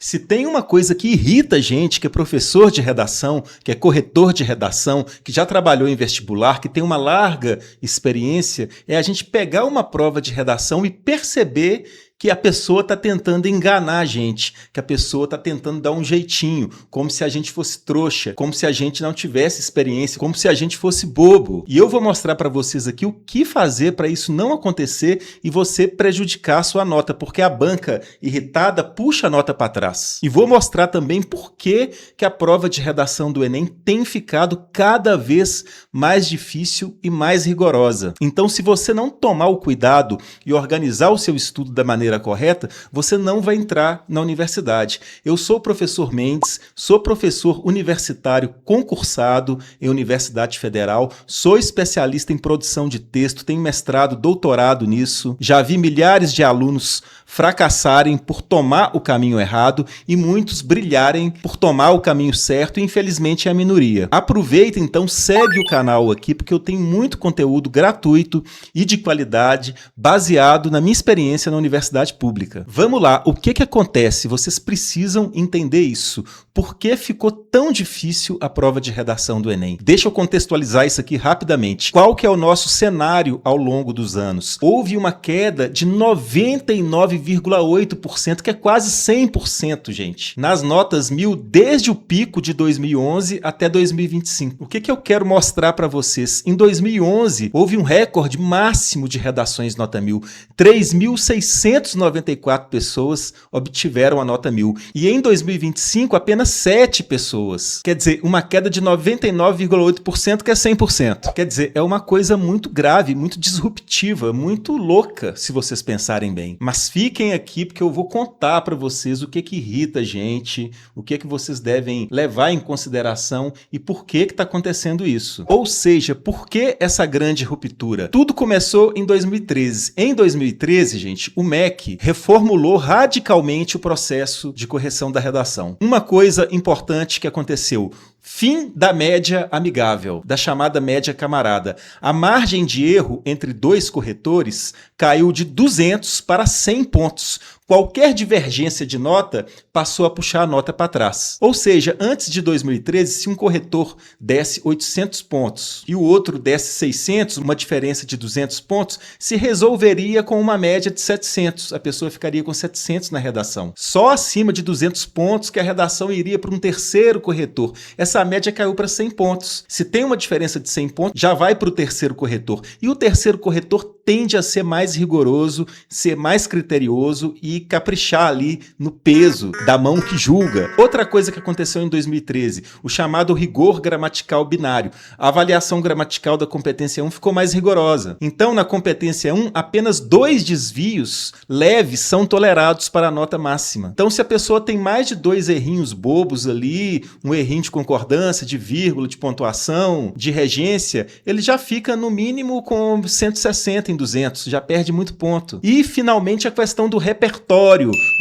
Se tem uma coisa que irrita a gente, que é professor de redação, que é corretor de redação, que já trabalhou em vestibular, que tem uma larga experiência, é a gente pegar uma prova de redação e perceber que a pessoa está tentando enganar a gente, que a pessoa está tentando dar um jeitinho, como se a gente fosse trouxa, como se a gente não tivesse experiência, como se a gente fosse bobo. E eu vou mostrar para vocês aqui o que fazer para isso não acontecer e você prejudicar a sua nota, porque a banca irritada puxa a nota para trás. E vou mostrar também por que a prova de redação do Enem tem ficado cada vez mais difícil e mais rigorosa. Então, se você não tomar o cuidado e organizar o seu estudo da maneira correta, você não vai entrar na universidade. Eu sou o professor Mendes, sou professor universitário concursado em Universidade Federal, sou especialista em produção de texto, tenho mestrado, doutorado nisso, já vi milhares de alunos fracassarem por tomar o caminho errado e muitos brilharem por tomar o caminho certo e infelizmente é a minoria. Aproveita então, segue o canal aqui porque eu tenho muito conteúdo gratuito e de qualidade baseado na minha experiência na universidade pública. Vamos lá, o que acontece? Vocês precisam entender isso. Por que ficou tão difícil a prova de redação do Enem? Deixa eu contextualizar isso aqui rapidamente. Qual que é o nosso cenário ao longo dos anos? Houve uma queda de 99,8%, que é quase 100%, gente, nas notas 1000 desde o pico de 2011 até 2025. O que eu quero mostrar para vocês? Em 2011, houve um recorde máximo de redações nota 1000. 3.694 pessoas obtiveram a nota 1000. E em 2025, apenas 7 pessoas. Quer dizer, uma queda de 99,8%, que é 100%. Quer dizer, é uma coisa muito grave, muito disruptiva, muito louca, se vocês pensarem bem. Mas fiquem aqui porque eu vou contar para vocês o que irrita a gente, o que vocês devem levar em consideração e por que está acontecendo isso. Ou seja, por que essa grande ruptura? Tudo começou em 2013. Em 2013, gente, o MEC reformulou radicalmente o processo de correção da redação. Uma coisa importante que aconteceu: fim da média amigável, da chamada média camarada. A margem de erro entre dois corretores caiu de 200 para 100 pontos. Qualquer divergência de nota passou a puxar a nota para trás. Ou seja, antes de 2013, se um corretor desse 800 pontos e o outro desse 600, uma diferença de 200 pontos, se resolveria com uma média de 700. A pessoa ficaria com 700 na redação. Só acima de 200 pontos que a redação iria para um terceiro corretor. Essa média caiu para 100 pontos. Se tem uma diferença de 100 pontos, já vai para o terceiro corretor. E o terceiro corretor tende a ser mais rigoroso, ser mais criterioso e caprichar ali no peso da mão que julga. Outra coisa que aconteceu em 2013, o chamado rigor gramatical binário. A avaliação gramatical da competência 1 ficou mais rigorosa. Então, na competência 1, apenas 2 desvios leves são tolerados para a nota máxima. Então, se a pessoa tem mais de 2 errinhos bobos ali, um errinho de concordância, de vírgula, de pontuação, de regência, ele já fica no mínimo com 160 em 200, já perde muito ponto. E, finalmente, a questão do repertório.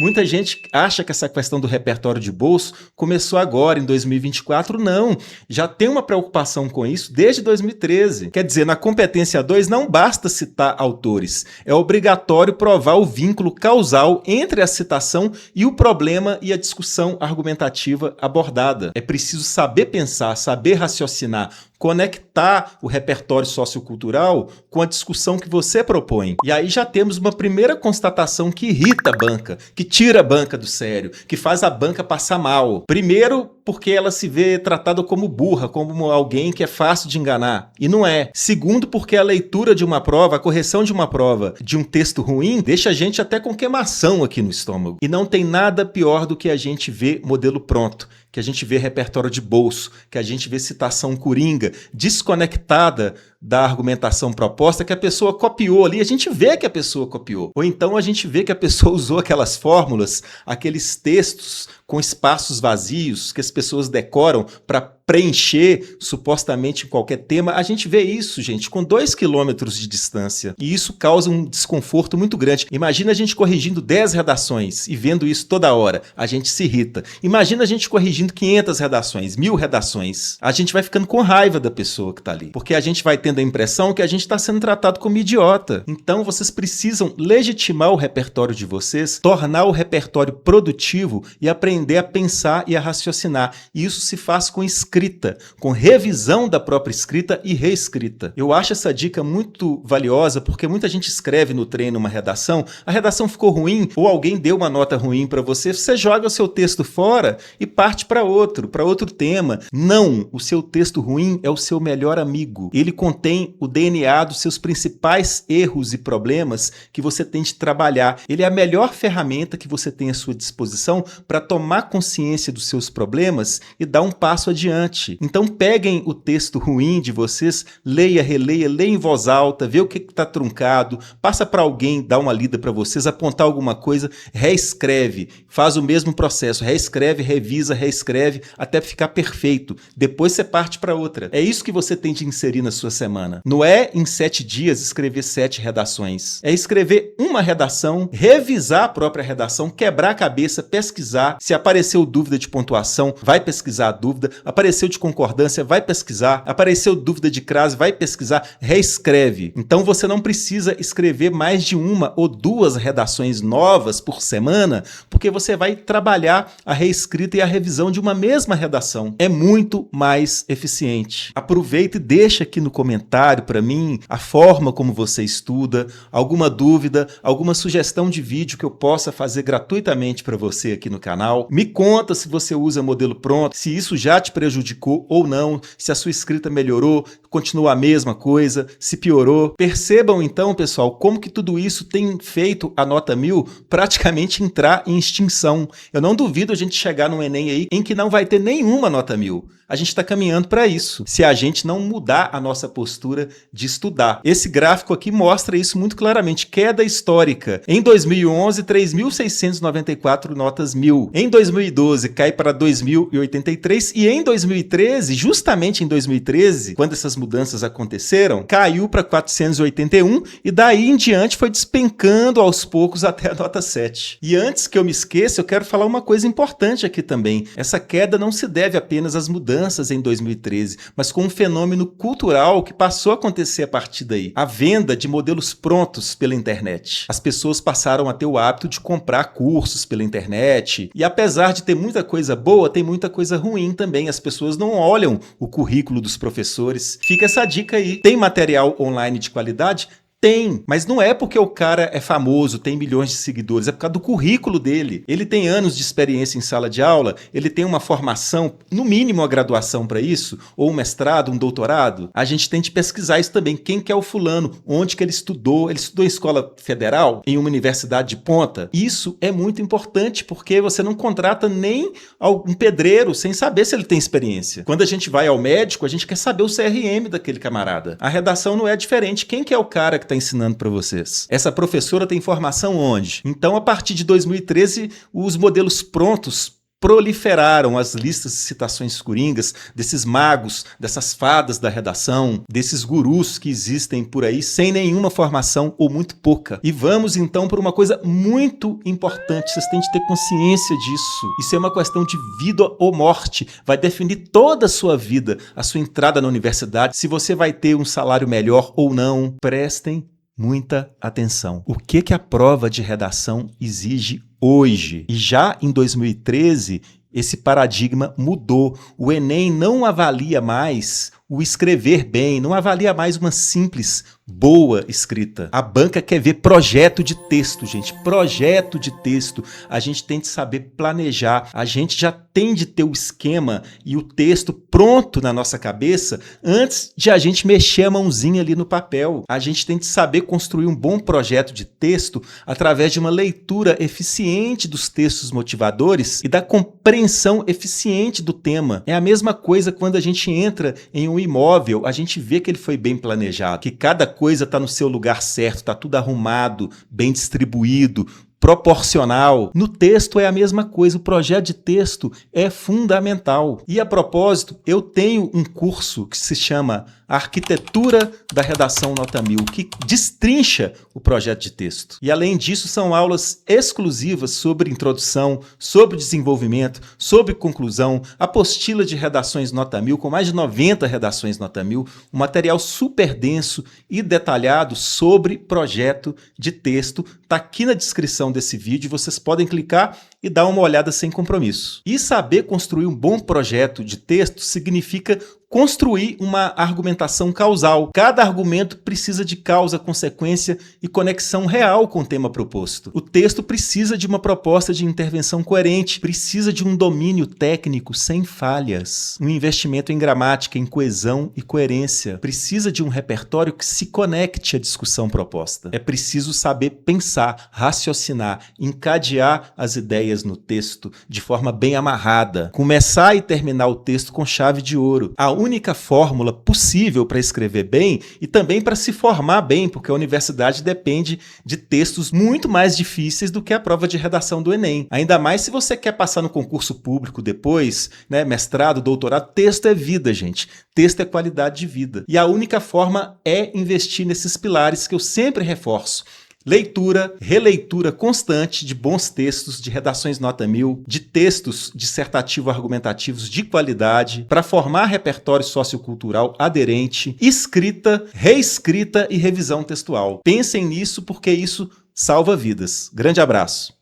Muita gente acha que essa questão do repertório de bolso começou agora, em 2024. Não, já tem uma preocupação com isso desde 2013. Quer dizer, na competência 2 não basta citar autores, é obrigatório provar o vínculo causal entre a citação e o problema e a discussão argumentativa abordada. É preciso saber pensar, saber raciocinar, conectar o repertório sociocultural com a discussão que você propõe. E aí já temos uma primeira constatação que irrita a banca, que tira a banca do sério, que faz a banca passar mal. Primeiro, porque ela se vê tratada como burra, como alguém que é fácil de enganar. E não é. Segundo, porque a leitura de uma prova, a correção de uma prova de um texto ruim, deixa a gente até com queimação aqui no estômago. E não tem nada pior do que a gente ver modelo pronto, que a gente vê repertório de bolso, que a gente vê citação coringa, desconectada da argumentação proposta, que a pessoa copiou ali, a gente vê que a pessoa copiou. Ou então a gente vê que a pessoa usou aquelas fórmulas, aqueles textos com espaços vazios que as pessoas decoram para preencher supostamente qualquer tema. A gente vê isso, gente, com 2 quilômetros de distância. E isso causa um desconforto muito grande. Imagina a gente corrigindo 10 redações e vendo isso toda hora. A gente se irrita. Imagina a gente corrigindo 500 redações, 1000 redações. A gente vai ficando com raiva da pessoa que está ali. Porque a gente vai tendo tendo a impressão que a gente está sendo tratado como idiota. Então vocês precisam legitimar o repertório de vocês, tornar o repertório produtivo e aprender a pensar e a raciocinar. E isso se faz com escrita, com revisão da própria escrita e reescrita. Eu acho essa dica muito valiosa porque muita gente escreve no treino uma redação, a redação ficou ruim ou alguém deu uma nota ruim para você, você joga o seu texto fora e parte para outro tema. Não, o seu texto ruim é o seu melhor amigo. Ele contém o DNA dos seus principais erros e problemas que você tem de trabalhar. Ele é a melhor ferramenta que você tem à sua disposição para tomar consciência dos seus problemas e dar um passo adiante. Então peguem o texto ruim de vocês, leia, releia, leia em voz alta, vê o que está truncado, passa para alguém dar uma lida para vocês, apontar alguma coisa, reescreve, faz o mesmo processo, reescreve, revisa, reescreve, até ficar perfeito. Depois você parte para outra. É isso que você tem de inserir na sua semana. Não é em 7 dias escrever 7 redações. É escrever uma redação, revisar a própria redação, quebrar a cabeça, pesquisar. Se apareceu dúvida de pontuação, vai pesquisar a dúvida. Apareceu de concordância, vai pesquisar. Apareceu dúvida de crase, vai pesquisar. Reescreve. Então você não precisa escrever mais de 1 ou 2 redações novas por semana, porque você vai trabalhar a reescrita e a revisão de uma mesma redação. É muito mais eficiente. Aproveita e deixa aqui no comentário para mim a forma como você estuda, alguma dúvida, alguma sugestão de vídeo que eu possa fazer gratuitamente para você aqui no canal. Me conta se você usa modelo pronto, se isso já te prejudicou ou não, se a sua escrita melhorou, continua a mesma coisa, se piorou. Percebam então, pessoal, como que tudo isso tem feito a nota 1000 praticamente entrar em extinção. Eu não duvido a gente chegar num Enem aí em que não vai ter nenhuma nota 1000. A gente está caminhando para isso, se a gente não mudar a nossa postura de estudar. Esse gráfico aqui mostra isso muito claramente. Queda histórica. Em 2011, 3.694 notas 1000. Em 2012, cai para 2.083. E em 2013, justamente em 2013, quando essas mudanças aconteceram, caiu para 481 e daí em diante foi despencando aos poucos até a nota 7. E antes que eu me esqueça, eu quero falar uma coisa importante aqui também. Essa queda não se deve apenas às mudanças em 2013, mas com um fenômeno cultural que passou a acontecer a partir daí. A venda de modelos prontos pela internet. As pessoas passaram a ter o hábito de comprar cursos pela internet e apesar de ter muita coisa boa, tem muita coisa ruim também. As pessoas não olham o currículo dos professores. Fica essa dica aí. Tem material online de qualidade? Tem, mas não é porque o cara é famoso, tem milhões de seguidores, é por causa do currículo dele. Ele tem anos de experiência em sala de aula, ele tem uma formação, no mínimo uma graduação para isso, ou um mestrado, um doutorado. A gente tem de pesquisar isso também. Quem que é o fulano? Onde que ele estudou? Ele estudou em escola federal? Em uma universidade de ponta? Isso é muito importante, porque você não contrata nem um pedreiro sem saber se ele tem experiência. Quando a gente vai ao médico, a gente quer saber o CRM daquele camarada. A redação não é diferente. Quem que é o cara que está ensinando para vocês? Essa professora tem formação onde? Então, a partir de 2013, os modelos prontos proliferaram, as listas de citações coringas, desses magos, dessas fadas da redação, desses gurus que existem por aí sem nenhuma formação ou muito pouca. E vamos então por uma coisa muito importante, vocês têm de ter consciência disso. Isso é uma questão de vida ou morte, vai definir toda a sua vida, a sua entrada na universidade, se você vai ter um salário melhor ou não. Prestem muita atenção. O que a prova de redação exige hoje? E já em 2013, esse paradigma mudou. O Enem não avalia mais o escrever bem, não avalia mais uma simples, boa escrita. A banca quer ver projeto de texto, gente. Projeto de texto. A gente tem de saber planejar. A gente já tem de ter o esquema e o texto pronto na nossa cabeça antes de a gente mexer a mãozinha ali no papel. A gente tem de saber construir um bom projeto de texto através de uma leitura eficiente dos textos motivadores e da compreensão eficiente do tema. É a mesma coisa quando a gente entra em um imóvel, a gente vê que ele foi bem planejado, que cada coisa está no seu lugar certo, está tudo arrumado, bem distribuído, proporcional. No texto é a mesma coisa, o projeto de texto é fundamental. E a propósito, eu tenho um curso que se chama Arquitetura da Redação Nota 1000, que destrincha o projeto de texto. E além disso, são aulas exclusivas sobre introdução, sobre desenvolvimento, sobre conclusão, apostila de redações Nota 1000, com mais de 90 redações Nota 1000, um material super denso e detalhado sobre projeto de texto. Está aqui na descrição desse vídeo, vocês podem clicar e dar uma olhada sem compromisso. E saber construir um bom projeto de texto significa construir uma argumentação causal. Cada argumento precisa de causa, consequência e conexão real com o tema proposto. O texto precisa de uma proposta de intervenção coerente, precisa de um domínio técnico sem falhas, um investimento em gramática, em coesão e coerência, precisa de um repertório que se conecte à discussão proposta. É preciso saber pensar, raciocinar, encadear as ideias no texto de forma bem amarrada, começar e terminar o texto com chave de ouro. A única fórmula possível para escrever bem e também para se formar bem, porque a universidade depende de textos muito mais difíceis do que a prova de redação do Enem. Ainda mais se você quer passar no concurso público depois, né, mestrado, doutorado, texto é vida, gente. Texto é qualidade de vida. E a única forma é investir nesses pilares que eu sempre reforço. Leitura, releitura constante de bons textos, de redações Nota 1000, de textos dissertativo-argumentativos de qualidade, para formar repertório sociocultural aderente, escrita, reescrita e revisão textual. Pensem nisso porque isso salva vidas. Grande abraço.